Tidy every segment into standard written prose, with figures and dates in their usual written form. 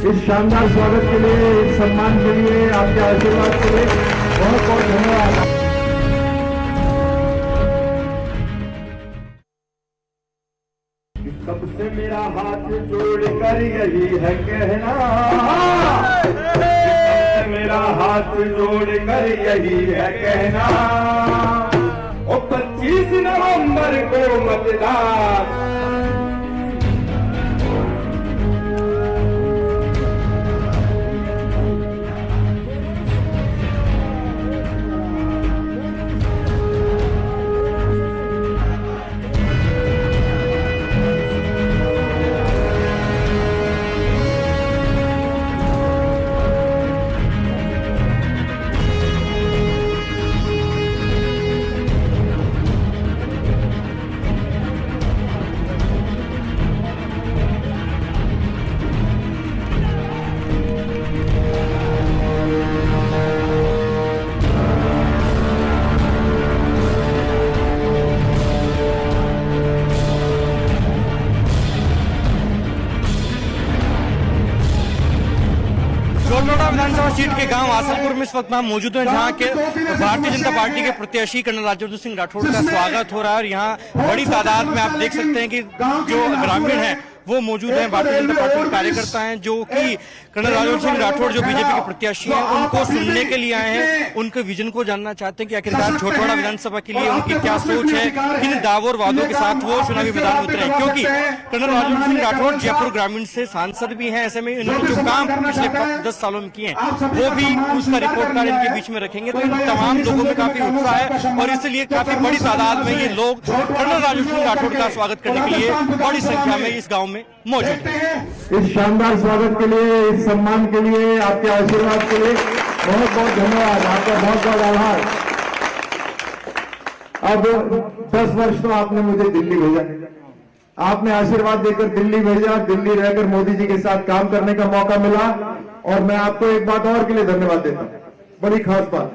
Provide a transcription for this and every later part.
इस शानदार स्वागत के लिए, इस सम्मान के लिए, आपके आशीर्वाद के लिए बहुत बहुत धन्यवाद। सबसे मेरा हाथ जोड़कर यही है कहना, सबसे मेरा हाथ जोड़कर यही है कहना, ओ 25 नवंबर को मतदान। छोटोड़ा विधानसभा सीट के गांव आसलपुर में इस वक्त हम मौजूद हैं, जहां के भारतीय जनता पार्टी के प्रत्याशी कर्नल राज्यवर्धन सिंह राठौड़ का स्वागत हो रहा है। और यहाँ बड़ी तादाद में आप देख सकते हैं कि जो ग्रामीण हैं वो मौजूद हैं, भारतीय जनता पार्टी के कार्यकर्ता हैं, जो कि कर्नल राज्यवर्धन सिंह राठौड़ जो बीजेपी के प्रत्याशी हैं उनको सुनने के लिए आए हैं, उनके विजन को जानना चाहते हैं कि आखिरकार छोटवाड़ा विधानसभा के लिए उनकी क्या सोच है, किन दावों और वादों के साथ वो चुनावी मैदान में उतरे। क्योंकि कर्नल राज्यवर्धन सिंह राठौड़ जयपुर ग्रामीण से सांसद भी हैं, ऐसे में इन्होंने जो काम पिछले 10 सालों में किए हैं वो भी उसका रिपोर्ट कार्ड इनके बीच में रखेंगे। तो इन तमाम लोगों में काफी उत्साह है और इसलिए काफी बड़ी तादाद में ये लोग कर्नल राज्यवर्धन सिंह राठौड़ का स्वागत करने के लिए बड़ी संख्या में इस गाँव में मौजूद है। इस शानदार स्वागत के लिए, इस सम्मान के लिए, आपके आशीर्वाद के लिए बहुत बहुत धन्यवाद, आपका बहुत बहुत आभार। अब 10 वर्ष तो आपने मुझे दिल्ली भेजा, आपने आशीर्वाद देकर दिल्ली भेजा, दिल्ली रहकर मोदी जी के साथ काम करने का मौका मिला। और मैं आपको एक बात और के लिए धन्यवाद देता हूं, बड़ी खास बात,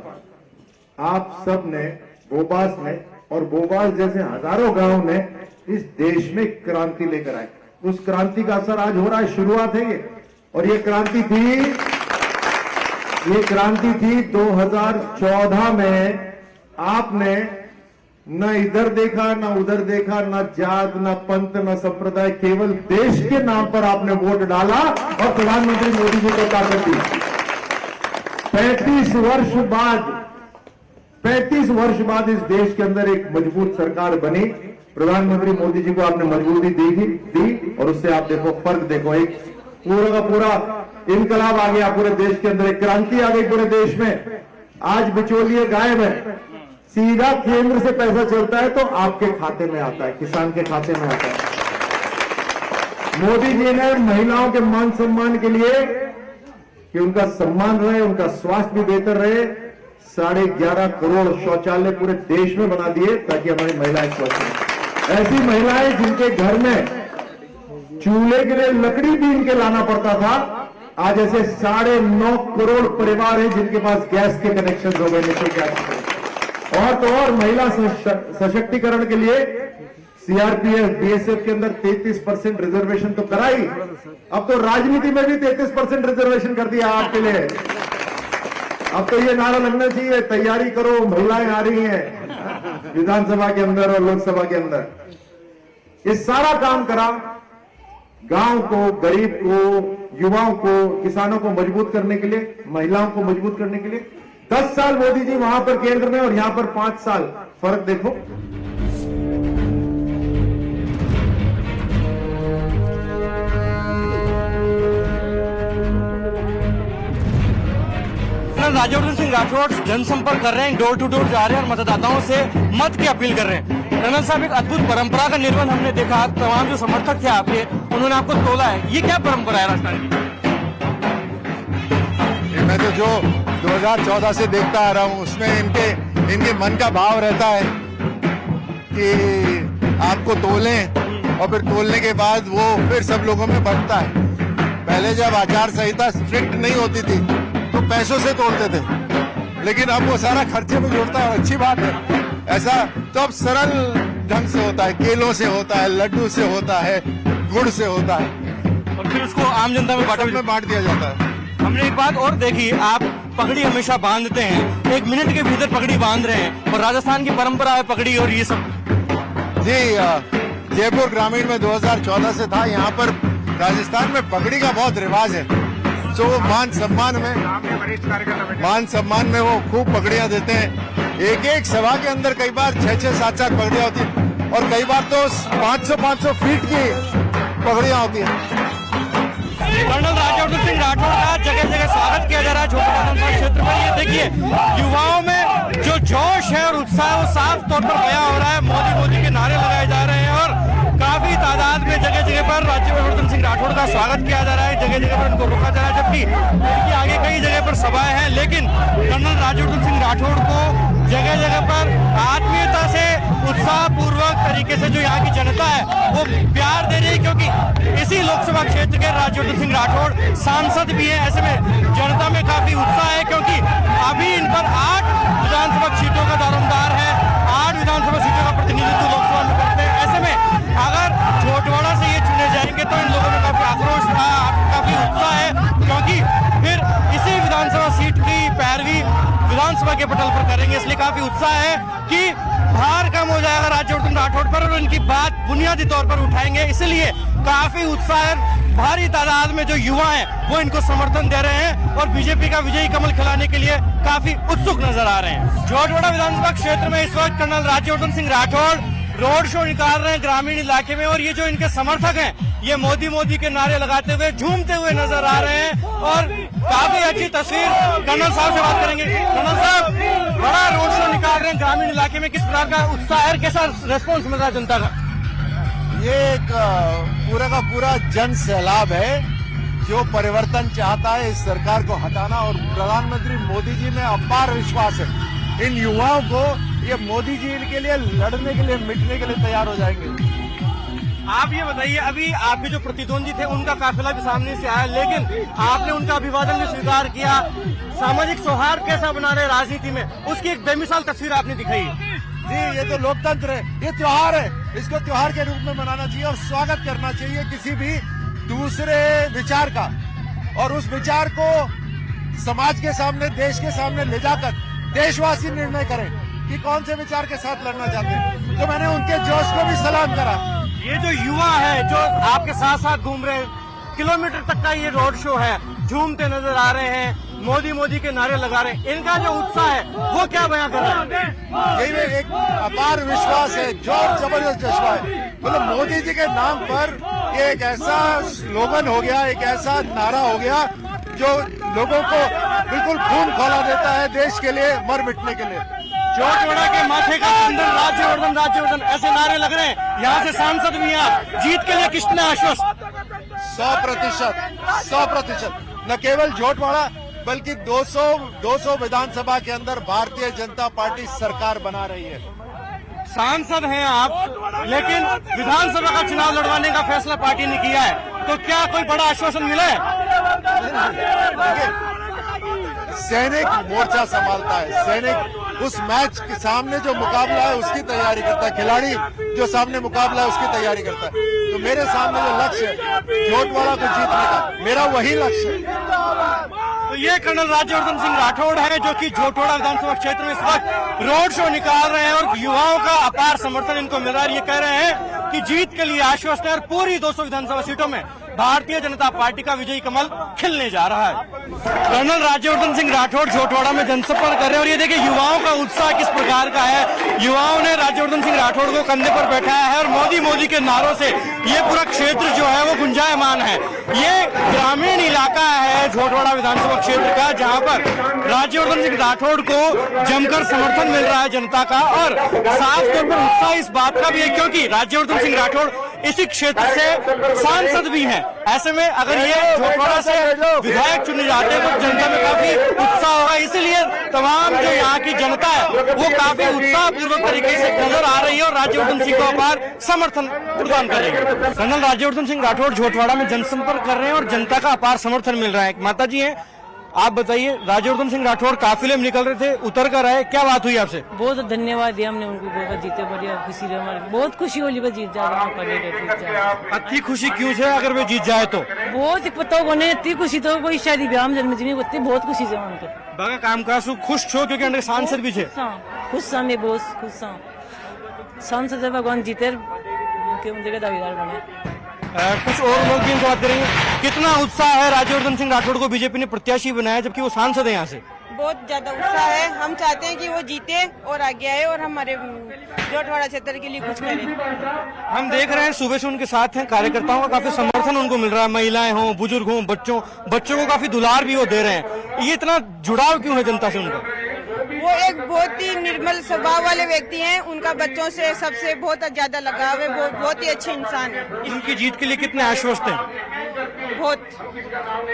आप सब ने बोबास में और बोबास जैसे हजारों गांव ने इस देश में क्रांति लेकर आए। उस क्रांति का असर आज हो रहा है, शुरुआत है ये। और ये क्रांति थी 2014 में। आपने न इधर देखा, न उधर देखा, न जात, न पंथ, न संप्रदाय, केवल देश के नाम पर आपने वोट डाला और प्रधानमंत्री मोदी जी को ताकत दी। 35 वर्ष बाद इस देश के अंदर एक मजबूत सरकार बनी। प्रधानमंत्री मोदी जी को आपने मजबूती दी और उससे आप देखो, फर्क देखो, एक पूरा का पूरा इनकलाब आ गया पूरे देश के अंदर, एक क्रांति आ गई पूरे देश में। आज बिचौलिए गायब है, सीधा केंद्र से पैसा चलता है तो आपके खाते में आता है, किसान के खाते में आता है। मोदी जी ने महिलाओं के मान सम्मान के लिए कि उनका सम्मान रहे, उनका स्वास्थ्य भी बेहतर रहे, 11.5 करोड़ शौचालय पूरे देश में बना दिए ताकि हमारी महिलाएं स्वस्थ रहें। ऐसी महिलाएं जिनके घर में चूल्हे के लिए लकड़ी भी इनके लाना पड़ता था, आज ऐसे 9.5 करोड़ परिवार हैं जिनके पास गैस के कनेक्शन हो गए, निःशुल्क गैस। और तो और महिला सशक्तिकरण के लिए सीआरपीएफ, बीएसएफ के अंदर 33% रिजर्वेशन तो कराई, अब तो राजनीति में भी 33% रिजर्वेशन कर दिया आपके लिए। अब तो ये नारा लगना चाहिए, तैयारी करो, महिलाएं आ रही हैं विधानसभा के अंदर और लोकसभा के अंदर। ये सारा काम करा, गांव को, गरीब को, युवाओं को, किसानों को मजबूत करने के लिए, महिलाओं को मजबूत करने के लिए। 10 साल मोदी जी वहां पर केंद्र में और यहां पर 5 साल, फर्क देखो। राज्यवर्धन सिंह राठौड़ जनसंपर्क कर रहे हैं, डोर टू डोर जा रहे हैं और मतदाताओं से मत की अपील कर रहे हैं। कर्नल साहब, एक अद्भुत परंपरा का निर्वहन हमने देखा, तमाम जो समर्थक थे आपके उन्होंने आपको तोला है, ये क्या परंपरा है राजस्थान की? मैं तो जो 2014 से देखता आ रहा हूँ उसमें इनके मन का भाव रहता है कि आपको तोलें और फिर तोलने के बाद वो फिर सब लोगों में बढ़ता है। पहले जब आचार संहिता स्ट्रिक्ट नहीं होती थी तो पैसों से तोड़ते थे, लेकिन अब वो सारा खर्चे में जोड़ता है, अच्छी बात है। ऐसा तो अब सरल ढंग से होता है, केलों से होता है, लड्डू से होता है, गुड़ से होता है। और फिर उसको आम जनता में बांटा भी में बांट दिया जाता है। हमने एक बात और देखी, आप पगड़ी हमेशा बांधते हैं, 1 मिनट के भीतर पगड़ी बांध रहे हैं, और राजस्थान की परंपरा है पगड़ी और ये सब। जी जयपुर ग्रामीण में 2014 से था। यहाँ पर राजस्थान में पगड़ी का बहुत रिवाज है, तो वो मान सम्मान में वो खूब पगड़ियां देते हैं। एक सभा के अंदर कई बार 6-6, 7-7 पगड़ियां होती हैं, और कई बार तो 500-500 फीट की पगड़ियां होती हैं। कर्नल राज्यवर्धन सिंह राठौड़ का जगह जगह स्वागत किया जा रहा है छोटे विधानसभा क्षेत्र में। ये देखिए, युवाओं में जो जोश है और उत्साह है वो साफ तौर पर बयां हो रहा है। मोदी मोदी के नारे लगाए जा रहे हैं और काफी तादाद में जगह जगह पर राज्यवर्धन सिंह राठौड़ का स्वागत किया जा रहा है। जगह जगह पर उनको रोका जा रहा है, जबकि इनकी आगे कई जगह पर सभाएं हैं, लेकिन कर्नल राज्यवर्धन सिंह राठौड़ को जगह जगह पर आत्मीयता से, उत्साहपूर्वक तरीके से जो यहाँ की जनता है वो प्यार दे रही है, क्योंकि इसी लोकसभा क्षेत्र के राज्यवर्धन सिंह राठौड़ सांसद भी है। ऐसे में जनता में काफी उत्साह है, क्योंकि अभी इन पर 8 विधानसभा सीटों का दारोमदार है, 8 विधानसभा सीटों का प्रतिनिधित्व लोकसभा में करते हैं। ऐसे में अगर झोटवाड़ा से ये चुने जाएंगे तो इन लोगों में काफी आक्रोश, काफी उत्साह है, क्योंकि फिर इसी विधानसभा सीट की पैरवी विधानसभा के पटल पर करेंगे। इसलिए काफी उत्साह है कि भार कम हो जाएगा राज्यवर्धन राठौड़ पर और इनकी बात बुनियादी तौर पर उठाएंगे। इसलिए काफी उत्साह है। भारी तादाद में जो युवा हैं वो इनको समर्थन दे रहे हैं और बीजेपी का विजयी कमल खिलाने के लिए काफी उत्सुक नजर आ रहे हैं। झोटवाड़ा विधानसभा क्षेत्र में इस वक्त colonel Rajyavardhan Singh Rathore road show निकाल रहे हैं ग्रामीण इलाके में, और ये जो इनके समर्थक हैं ये मोदी मोदी के नारे लगाते हुए, झूमते हुए नजर आ रहे हैं। और काफी अच्छी तस्वीर, कर्नल साहब से बात करेंगे। कर्नल साहब, बड़ा रोड शो निकाल रहे हैं ग्रामीण इलाके में, किस प्रकार का उत्साह है, कैसा रेस्पॉन्स मिल रहा है जनता का? ये एक पूरा का पूरा जन सैलाब है जो परिवर्तन चाहता है, इस सरकार को हटाना, और प्रधानमंत्री मोदी जी में अपार विश्वास है। इन युवाओं को ये मोदी जी के लिए लड़ने के लिए, मिटने के लिए तैयार हो जाएंगे। आप ये बताइए, अभी आपके जो प्रतिद्वंदी थे उनका काफिला भी सामने से आया, लेकिन आपने उनका अभिवादन भी स्वीकार किया। सामाजिक सौहार्द कैसा बना रहे राजनीति में, उसकी एक बेमिसाल तस्वीर आपने दिखाई है। जी, ये तो लोकतंत्र है, ये त्योहार है, इसको त्योहार के रूप में मनाना चाहिए और स्वागत करना चाहिए किसी भी दूसरे विचार का, और उस विचार को समाज के सामने, देश के सामने ले जाकर देशवासी निर्णय करें कि कौन से विचार के साथ लड़ना चाहते हैं। तो मैंने उनके जोश को भी सलाम करा। ये जो युवा है जो आपके साथ साथ घूम रहे हैं, किलोमीटर तक का ये रोड शो है, झूमते नजर आ रहे हैं, मोदी मोदी के नारे लगा रहे हैं, इनका जो उत्साह है वो क्या बयां कर रहा है? यही एक अपार विश्वास है, जोर जबरदस्त जज्बा है। मतलब मोदी जी के नाम पर ये एक ऐसा स्लोगन हो गया, एक ऐसा नारा हो गया जो लोगों को बिल्कुल खून खौला देता है देश के लिए, मर मिटने के लिए। झोटवाड़ा के माथे का चंदन, राज्यवर्धन राज्यवर्धन, ऐसे नारे लग रहे हैं। यहाँ से सांसद भी हैं, जीत के लिए किसने आश्वस्त? 100%, न केवल झोटवाड़ा बल्कि 200 विधानसभा के अंदर भारतीय जनता पार्टी सरकार बना रही है। सांसद हैं आप, लेकिन विधानसभा का चुनाव लड़वाने का फैसला पार्टी ने किया है, तो क्या कोई बड़ा आश्वासन मिला है? सैनिक मोर्चा संभालता है, सैनिक उस मैच के सामने जो मुकाबला है उसकी तैयारी करता है, खिलाड़ी जो सामने मुकाबला है उसकी तैयारी करता है। तो मेरे सामने जो लक्ष्य है झोटवाड़ा को जीतने का, मेरा वही लक्ष्य है। तो ये कर्नल राज्यवर्धन सिंह राठौड़ है जो कि झोटवाड़ा विधानसभा क्षेत्र में इस वक्त रोड शो निकाल रहे हैं और युवाओं का अपार समर्थन इनको मिल रहा है। ये कह रहे हैं कि जीत के लिए आश्वस्त है और पूरी 200 विधानसभा सीटों में भारतीय जनता पार्टी का विजयी कमल खिलने जा रहा है। कर्नल राज्यवर्धन सिंह राठौड़ झोटवाड़ा में जनसंपर्क कर रहे हैं और ये देखिए युवाओं का उत्साह किस प्रकार का है। युवाओं ने राज्यवर्धन सिंह राठौड़ को कंधे पर बैठाया है और मोदी मोदी के नारों से ये पूरा क्षेत्र जो है वो गुंजायमान है। ये ग्रामीण इलाका है झोटवाड़ा विधानसभा क्षेत्र का, जहां पर राज्यवर्धन सिंह राठौड़ को जमकर समर्थन मिल रहा है जनता का और साफ तौर पर उत्साह इस बात का भी है क्योंकि राज्यवर्धन सिंह राठौड़ इसी क्षेत्र से सांसद भी हैं। ऐसे में अगर ये झोटवाड़ा से विधायक चुने जाते हैं तो जनता में काफी उत्साह होगा। इसीलिए तमाम जो यहाँ की जनता है वो काफी उत्साहपूर्वक तरीके से नजर आ रही है और राज्यवर्धन सिंह को अपार समर्थन प्रदान कर रही है। कर्नल राज्यवर्धन सिंह राठौड़ झोटवाड़ा में जनसंपर्क कर रहे हैं और जनता का अपार समर्थन मिल रहा है। माता जी हैं, आप बताइए, राज्यवर्धन सिंह राठौड़ काफिले में निकल रहे थे, उतर कर आए, क्या बात हुई आपसे? बहुत धन्यवाद दिया हमने उनको, बहुत जीते बढ़िया खुशी रहे हमारी, बहुत खुशी होली बस जीत जाए। अति खुशी क्यों है अगर वे जीत जाए तो? बहुत पता को नहीं इतनी खुशी तो कोई शादी ब्याह में जन्म में होती, बहुत खुशी से हमको बागा कामकाज खुश छो क्योंकि अंदर सांसद भी थे। खुश सा मैं बहुत खुश सा सांसद जब भगवान जीते मुख्यमंत्री के दावेदार बने। कुछ और लोग भी इनसे बात करेंगे। कितना उत्साह है राज्यवर्धन सिंह राठौड़ को बीजेपी ने प्रत्याशी बनाया जबकि वो सांसद है यहाँ से? बहुत ज्यादा उत्साह है, हम चाहते हैं कि वो जीते और आगे आए और हमारे जोटवाड़ा क्षेत्र के लिए कुछ करें। हम देख रहे हैं सुबह से उनके साथ हैं, कार्यकर्ताओं का काफी समर्थन उनको मिल रहा है, महिलाएं हों, बुजुर्ग हों, बच्चों को काफी दुलार भी वो दे रहे हैं। ये इतना जुड़ाव क्यों है जनता से उनका? वो एक बहुत ही निर्मल स्वभाव वाले व्यक्ति हैं, उनका बच्चों से सबसे बहुत ज्यादा लगाव है, वो बहुत ही अच्छे इंसान है। इनकी जीत के लिए कितने आश्वस्त हैं? बहुत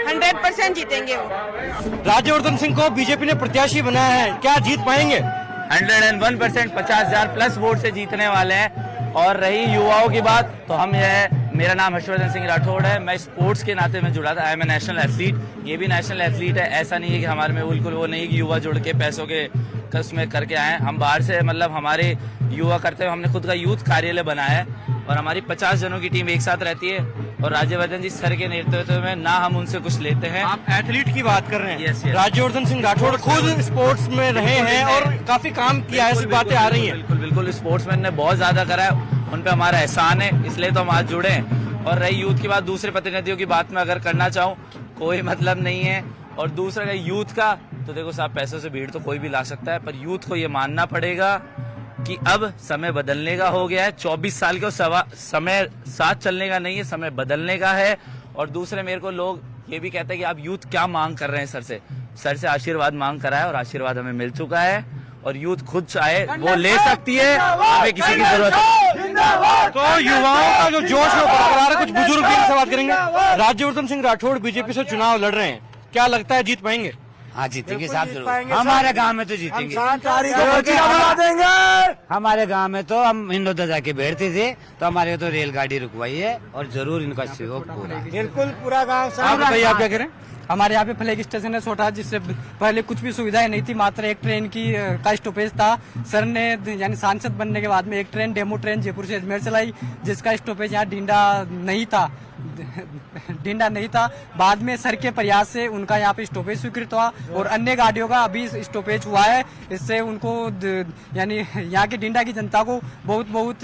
100% जीतेंगे वो। राज्यवर्धन सिंह को बीजेपी ने प्रत्याशी बनाया है, क्या जीत पाएंगे? 101% 50,000 प्लस वोट से जीतने वाले हैं। और रही युवाओं की बात तो हम मेरा नाम हर्षवर्धन सिंह राठौड़ है, मैं स्पोर्ट्स के नाते में जुड़ा था, I am a national athlete, ये भी नेशनल एथलीट है। ऐसा नहीं है कि हमारे में बिल्कुल वो नहीं कि युवा जुड़ के पैसों के कस में करके आए, हम बाहर से मतलब हमारे युवा करते हुए हमने खुद का यूथ कार्यालय बनाया है और हमारी 50 जनों की टीम एक साथ रहती है और राज्यवर्धन जी सर के नेतृत्व में ना हम उनसे कुछ लेते हैं। आप एथलीट की बात कर रहे हैं? Yes, yes. राज्यवर्धन सिंह राठौड़ खुद स्पोर्ट्स में रहे हैं और काफी काम किया है, ऐसी बातें आ रही हैं। बिल्कुल स्पोर्ट्समैन ने बहुत ज्यादा करा है, उन पे हमारा एहसान है, इसलिए तो हम आज जुड़े हैं। और रही यूथ की बात, दूसरे प्रतिनिधियों की बात में अगर करना चाहूँ कोई मतलब नहीं है। और दूसरा रही यूथ का, तो देखो साहब पैसों से भीड़ तो कोई भी ला सकता है, पर यूथ को ये मानना पड़ेगा कि अब समय बदलने का हो गया है। 24 साल के समय साथ चलने का नहीं है, समय बदलने का है। और दूसरे मेरे को लोग ये भी कहते हैं कि आप यूथ क्या मांग कर रहे हैं सर से आशीर्वाद मांग करा है और आशीर्वाद हमें मिल चुका है और यूथ खुद चाहे वो ले सकती है, हमें किसी की जरूरत है। तो युवाओं का जो जोश है बरकरार है। कुछ बुजुर्ग भी इनसे बात करेंगे। राज्यवर्धन सिंह राठौड़ बीजेपी से चुनाव लड़ रहे हैं, क्या लगता है जीत पाएंगे? हाँ जीतेंगे साहब जरूर, हमारे गांव में तो जीतेंगे। हमारे गांव में तो हम हिंदू दजा के बैठते थे तो हमारे तो रेलगाड़ी रुकवाई है और जरूर इनका सहयोग पूरा, बिल्कुल पूरा गाँव। आप बताइए, आप क्या करें? हमारे यहाँ पे फ्लैग स्टेशन है छोटा, जिससे पहले कुछ भी सुविधाएं नहीं थी, मात्र एक ट्रेन की का स्टॉपेज था। सर ने यानी सांसद बनने के बाद में एक ट्रेन, डेमो ट्रेन जयपुर से अजमेर चलाई, जिसका स्टॉपेज यहाँ डिंडा नहीं था। बाद में सर के प्रयास से उनका यहाँ पे स्टॉपेज स्वीकृत हुआ और अन्य गाड़ियों का अभी स्टॉपेज हुआ है। इससे उनको यानी यहाँ की डिंडा की जनता को बहुत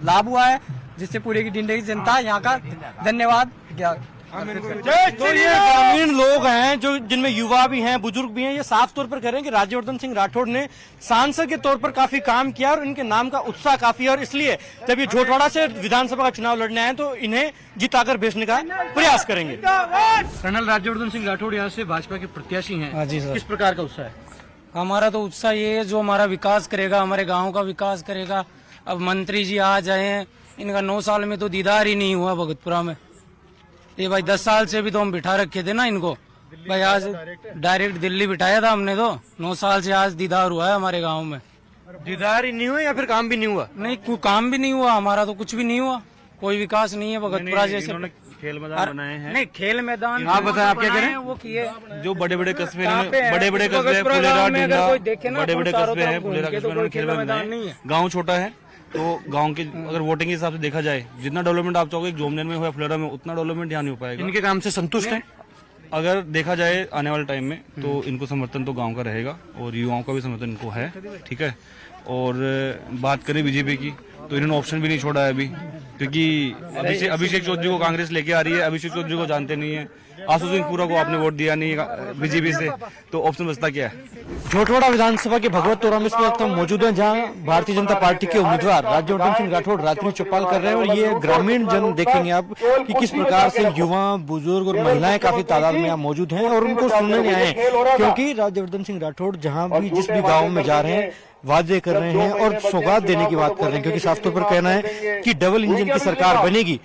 लाभ हुआ है, जिससे पूरी की डिंडा की जनता यहाँ का धन्यवाद। तो ये ग्रामीण लोग हैं जो जिनमें युवा भी हैं, बुजुर्ग भी हैं, ये साफ तौर पर कह रहे हैं कि राज्यवर्धन सिंह राठौड़ ने सांसद के तौर पर काफी काम किया और इनके नाम का उत्साह काफी है और इसलिए जब ये झोटवाड़ा से विधानसभा का चुनाव लड़ने आए तो इन्हें जिताकर भेजने का प्रयास करेंगे। कर्नल राज्यवर्धन सिंह राठौड़ यहाँ से भाजपा के प्रत्याशी हैं। हाँ जी सर। किस प्रकार का उत्साह है? हमारा तो उत्साह ये है जो हमारा विकास करेगा, हमारे गाँव का विकास करेगा। अब मंत्री जी आ जाए, इनका 9 साल में तो दीदार ही नहीं हुआ भगतपुरा में। ये भाई 10 साल से भी तो हम बिठा रखे थे ना इनको, भाई आज डायरेक्ट दिल्ली बिठाया था हमने, तो 9 साल से आज दीदार हुआ है हमारे गांव में। दीदार ही नहीं हुआ या फिर काम भी नहीं हुआ? नहीं, कोई काम भी नहीं हुआ, हमारा तो कुछ भी नहीं हुआ, कोई विकास नहीं है भगतपुरा जैसे। खेल मैदान बनाए हैं। नहीं, खेल मैदान आप बताएं, आप क्या करें? वो किए जो बड़े बड़े कस्बे हैं, बड़े-बड़े कस्बे, फुलेरा, डिंडा, बड़े-बड़े कस्बे हैं, फुलेरा कस्बे में खेल मैदान नहीं है। गाँव छोटा है तो गांव के अगर वोटिंग के हिसाब से देखा जाए, जितना डेवलपमेंट आप चाहोगे जोमनेर में हो, फुलेरा में, उतना डेवलपमेंट यहाँ नहीं हो पाएगा। इनके काम से संतुष्ट हैं? अगर देखा जाए आने वाले टाइम में तो इनको समर्थन तो गांव का रहेगा और युवाओं का भी समर्थन इनको है, ठीक है। और बात करें बीजेपी की तो इन्होंने ऑप्शन भी नहीं छोड़ा है अभी, क्योंकि अभिषेक चौधरी को कांग्रेस लेके आ रही है, अभिषेक चौधरी को जानते नहीं है, आशु सिंह पूरा को आपने वोट दिया नहीं बीजेपी से, तो ऑप्शन बचता क्या है? झोटवाड़ा विधानसभा के भगवतपुरा में इस वक्त हम मौजूद हैं, जहां भारतीय जनता पार्टी के उम्मीदवार राज्यवर्धन सिंह राठौड़ रात्रि चौपाल कर रहे हैं और ये ग्रामीण जन देखेंगे आप कि किस प्रकार से युवा, बुजुर्ग और महिलाएं काफी तादाद में यहाँ मौजूद हैं और उनको सुनने आए हैं, क्योंकि राज्यवर्धन सिंह राठौड़ जहां भी जिस भी गाँव में जा रहे हैं वादे कर रहे हैं और सौगात देने की बात कर रहे हैं, क्योंकि साफ तौर पर कहना है कि डबल इंजन की सरकार बनेगी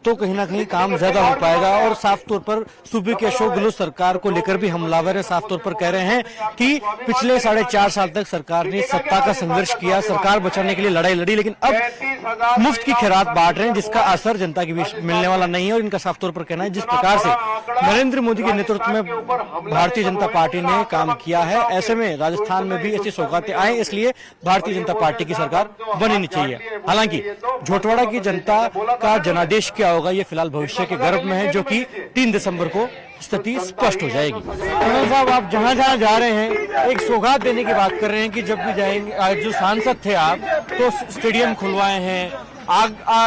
तो कहीं ना कहीं काम ज्यादा हो पाएगा। और साफ तौर पर सूबे के अशोक गहलोत सरकार को लेकर भी हमलावर है, साफ तौर पर कह रहे हैं कि पिछले 4.5 साल तक सरकार ने सत्ता का संघर्ष किया, सरकार बचाने के लिए लड़ाई लड़ी, लेकिन अब मुफ्त की खैरात बांट रहे हैं जिसका असर जनता के बीच मिलने वाला नहीं है। और इनका साफ तौर पर कहना है जिस प्रकार से नरेंद्र मोदी के नेतृत्व में भारतीय जनता पार्टी ने काम किया है, ऐसे में राजस्थान में भी ऐसी सौगातें आए, इसलिए भारतीय जनता पार्टी की सरकार बननी चाहिए। हालांकि झोटवाड़ा की जनता का जनादेश क्या होगा ये फिलहाल भविष्य के गर्भ में है, जो कि 3 दिसंबर को स्थिति स्पष्ट हो जाएगी। कर्नल साहब, आप जहां जहां जा रहे हैं एक सौगात देने की बात कर रहे हैं कि जब भी जाएंगे, आज जो सांसद थे आप तो स्टेडियम खुलवाए हैं,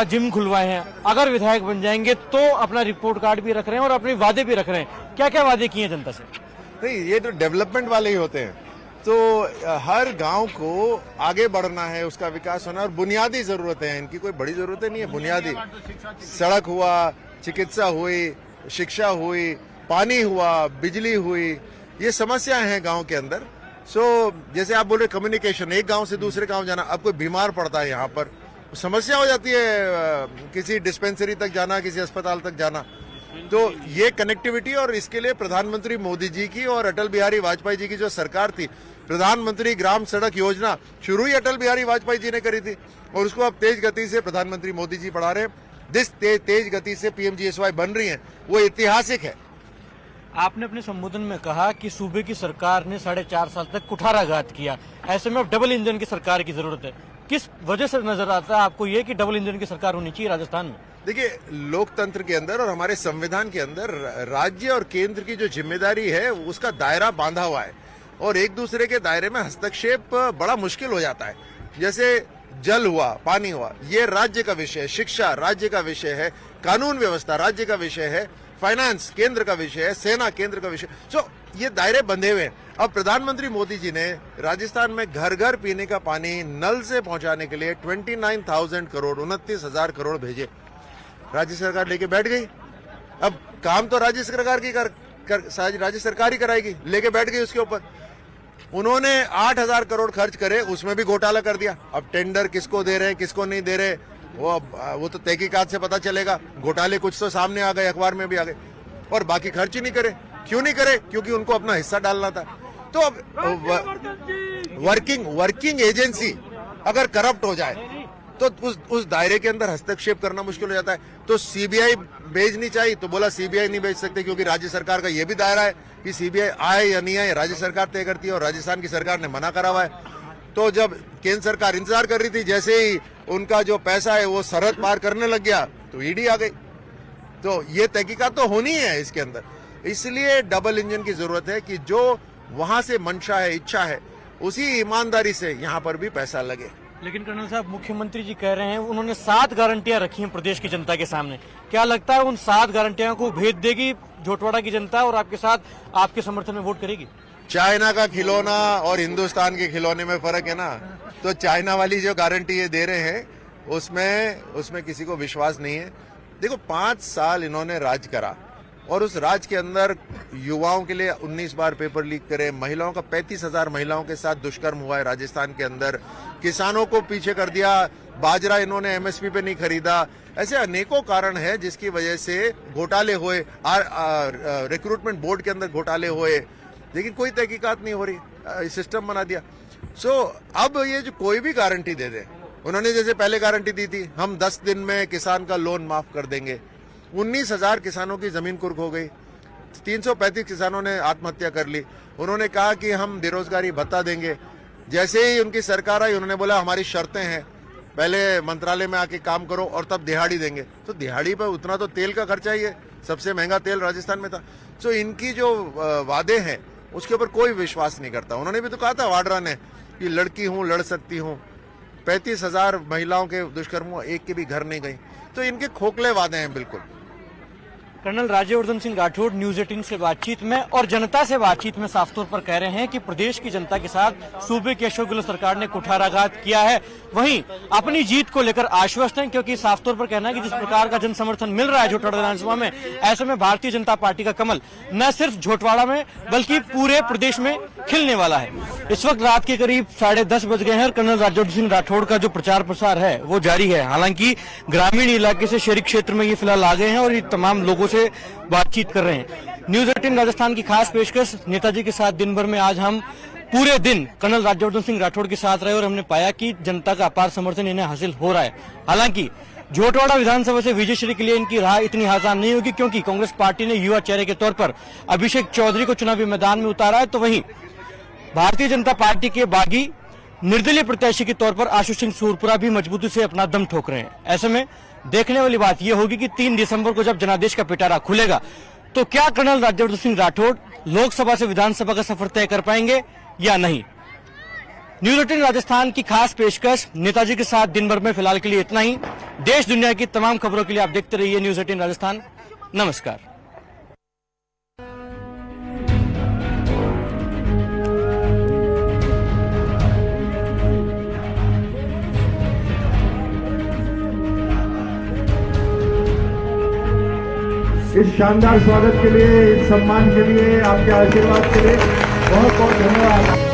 जिम खुलवाए हैं, अगर विधायक बन जाएंगे तो अपना रिपोर्ट कार्ड भी रख रहे हैं और अपने वादे भी रख रहे हैं। क्या क्या वादे किए जनता से? नहीं, ये तो डेवलपमेंट वाले ही होते हैं। तो हर गांव को आगे बढ़ना है, उसका विकास होना, और बुनियादी जरूरतें हैं इनकी, कोई बड़ी जरूरतें नहीं है। बुनियादी सड़क हुआ, चिकित्सा हुई, शिक्षा हुई, पानी हुआ, बिजली हुई, ये समस्याएं हैं गांव के अंदर। जैसे आप बोल रहे कम्युनिकेशन, एक गांव से दूसरे गांव जाना, अब कोई बीमार पड़ता है यहाँ पर समस्या हो जाती है, किसी डिस्पेंसरी तक जाना, किसी अस्पताल तक जाना। तो ये कनेक्टिविटी, और इसके लिए प्रधानमंत्री मोदी जी की और अटल बिहारी वाजपेयी जी की जो सरकार थी, प्रधानमंत्री ग्राम सड़क योजना शुरू ही अटल बिहारी वाजपेयी जी ने करी थी, और उसको अब तेज गति से प्रधानमंत्री मोदी जी बढ़ा रहे हैं। जिस तेज गति से पीएमजीएसवाई बन रही है वो ऐतिहासिक है। आपने अपने संबोधन में कहा कि सूबे की सरकार ने 4.5 साल तक कुठाराघात किया, ऐसे में अब डबल इंजन की सरकार की जरूरत है। किस वजह से नजर आता है आपको ये कि डबल इंजन की सरकार होनी चाहिए राजस्थान में? देखिए, लोकतंत्र के अंदर और हमारे संविधान के अंदर राज्य और केंद्र की जो जिम्मेदारी है उसका दायरा बांधा हुआ है, और एक दूसरे के दायरे में हस्तक्षेप बड़ा मुश्किल हो जाता है। जैसे जल हुआ, पानी हुआ, ये राज्य का विषय है, शिक्षा राज्य का विषय है, कानून व्यवस्था राज्य का विषय है, फाइनेंस केंद्र का विषय है, सेना केंद्र का विषय। ये दायरे बंधे हुए हैं। अब प्रधानमंत्री मोदी जी ने राजस्थान में घर घर पीने का पानी नल से पहुंचाने के लिए 29,000 करोड़ 29,000 करोड़ भेजे, राज्य सरकार लेके बैठ गई। अब काम तो राज्य सरकार की राज्य सरकार ही कराएगी, लेके बैठ गई उसके ऊपर। उन्होंने 8,000 करोड़ खर्च करे, उसमें भी घोटाला कर दिया। अब टेंडर किसको दे रहे हैं, किसको नहीं दे रहे, वो तो तहकीकात से पता चलेगा। घोटाले कुछ तो सामने आ गए, अखबार में भी आ गए, और बाकी खर्च ही नहीं करे। क्यों नहीं करे? क्योंकि उनको अपना हिस्सा डालना था। तो अब वर्किंग एजेंसी अगर करप्ट हो जाए तो उस दायरे के अंदर हस्तक्षेप करना मुश्किल हो जाता है। तो सीबीआई भेजनी चाहिए, तो बोला सीबीआई नहीं भेज सकते, क्योंकि राज्य सरकार का यह भी दायरा है कि सीबीआई आए या नहीं आए, राज्य सरकार तय करती है, और राजस्थान की सरकार ने मना करा हुआ है। तो जब केंद्र सरकार इंतजार कर रही थी, जैसे ही उनका जो पैसा है वो सरहद पार करने लग गया तो ईडी आ गई। तो ये तहकीकात तो होनी है इसके अंदर। इसलिए डबल इंजन की जरूरत है कि जो वहां से मंशा है, इच्छा है, उसी ईमानदारी से यहाँ पर भी पैसा लगे। लेकिन कर्नल साहब, मुख्यमंत्री जी कह रहे हैं उन्होंने 7 गारंटियां रखी हैं प्रदेश की जनता के सामने। क्या लगता है उन 7 गारंटियों को भेज देगी झोटवाड़ा की जनता और आपके साथ आपके समर्थन में वोट करेगी? चाइना का खिलौना और हिंदुस्तान के खिलौने में फर्क है ना। तो चाइना वाली जो गारंटी ये दे रहे हैं उसमें किसी को विश्वास नहीं है। देखो, 5 साल इन्होंने राज करा, और उस राज के अंदर युवाओं के लिए 19 बार पेपर लीक करे, महिलाओं का 35,000 महिलाओं के साथ दुष्कर्म हुआ है राजस्थान के अंदर, किसानों को पीछे कर दिया, बाजरा इन्होंने एमएसपी पे नहीं खरीदा। ऐसे अनेकों कारण है जिसकी वजह से घोटाले हुए, रिक्रूटमेंट बोर्ड के अंदर घोटाले हुए, लेकिन कोई तहकीकात नहीं हो रही, सिस्टम बना दिया। अब ये जो कोई भी गारंटी दे दे, उन्होंने जैसे पहले गारंटी दी थी हम 10 दिन में किसान का लोन माफ कर देंगे, 19,000 किसानों की जमीन कुर्क हो गई, 335 किसानों ने आत्महत्या कर ली। उन्होंने कहा कि हम बेरोजगारी भत्ता देंगे। जैसे ही उनकी सरकार आई, उन्होंने बोला हमारी शर्तें हैं, पहले मंत्रालय में आके काम करो और तब दिहाड़ी देंगे। तो दिहाड़ी पर उतना तो तेल का खर्चा ही है, सबसे महंगा तेल राजस्थान में था। तो इनकी जो वादे हैं उसके ऊपर कोई विश्वास नहीं करता। उन्होंने भी तो कहा था वाड्रा ने कि लड़की हूं, लड़ सकती हूं, 35,000 महिलाओं के दुष्कर्म हुआ, एक के भी घर नहीं गई। तो इनके खोखले वादे हैं बिल्कुल। कर्नल राज्यवर्धन सिंह राठौड़ न्यूज 18 से बातचीत में और जनता से बातचीत में साफ तौर पर कह रहे हैं कि प्रदेश की जनता के साथ सूबे की अशोक गहलोत सरकार ने कुठाराघात किया है। वहीं अपनी जीत को लेकर आश्वस्त हैं, क्योंकि साफ तौर पर कहना है कि जिस प्रकार का जन समर्थन मिल रहा है झोटवाड़ा विधानसभा में, ऐसे में भारतीय जनता पार्टी का कमल न सिर्फ झोटवाड़ा में बल्कि पूरे प्रदेश में खिलने वाला है। इस वक्त रात के करीब 10:30 बज गए हैं और कर्नल राज्यवर्धन सिंह राठौड़ का जो प्रचार प्रसार है वो जारी है। हालांकि ग्रामीण इलाके से शहरी क्षेत्र में ये फिलहाल आ गए हैं और ये तमाम लोगों से बातचीत कर रहे हैं। न्यूज 18 राजस्थान की खास पेशकश नेताजी के साथ दिन भर में आज हम पूरे दिन कर्नल राज्यवर्धन सिंह राठौड़ के साथ रहे और हमने पाया कि जनता का अपार समर्थन इन्हें हासिल हो रहा है। हालांकि झोटवाड़ा विधानसभा से विजयश्री के लिए इनकी राह इतनी आसान नहीं होगी, क्योंकि कांग्रेस पार्टी ने युवा चेहरे के तौर पर अभिषेक चौधरी को चुनावी मैदान में उतारा है, तो वहीं भारतीय जनता पार्टी के बागी निर्दलीय प्रत्याशी के तौर पर आशु सिंह सूरपुरा भी मजबूती से अपना दम ठोक रहे हैं। ऐसे में देखने वाली बात यह होगी कि 3 दिसंबर को जब जनादेश का पिटारा खुलेगा तो क्या कर्नल राज्यवर्धन सिंह राठौड़ लोकसभा से विधानसभा का सफर तय कर पाएंगे या नहीं। न्यूज 18 राजस्थान की खास पेशकश नेताजी के साथ दिन भर में फिलहाल के लिए इतना ही। देश दुनिया की तमाम खबरों के लिए आप देखते रहिए न्यूज 18 राजस्थान। नमस्कार। इस शानदार स्वागत के लिए, इस सम्मान के लिए, आपके आशीर्वाद के लिए बहुत बहुत धन्यवाद।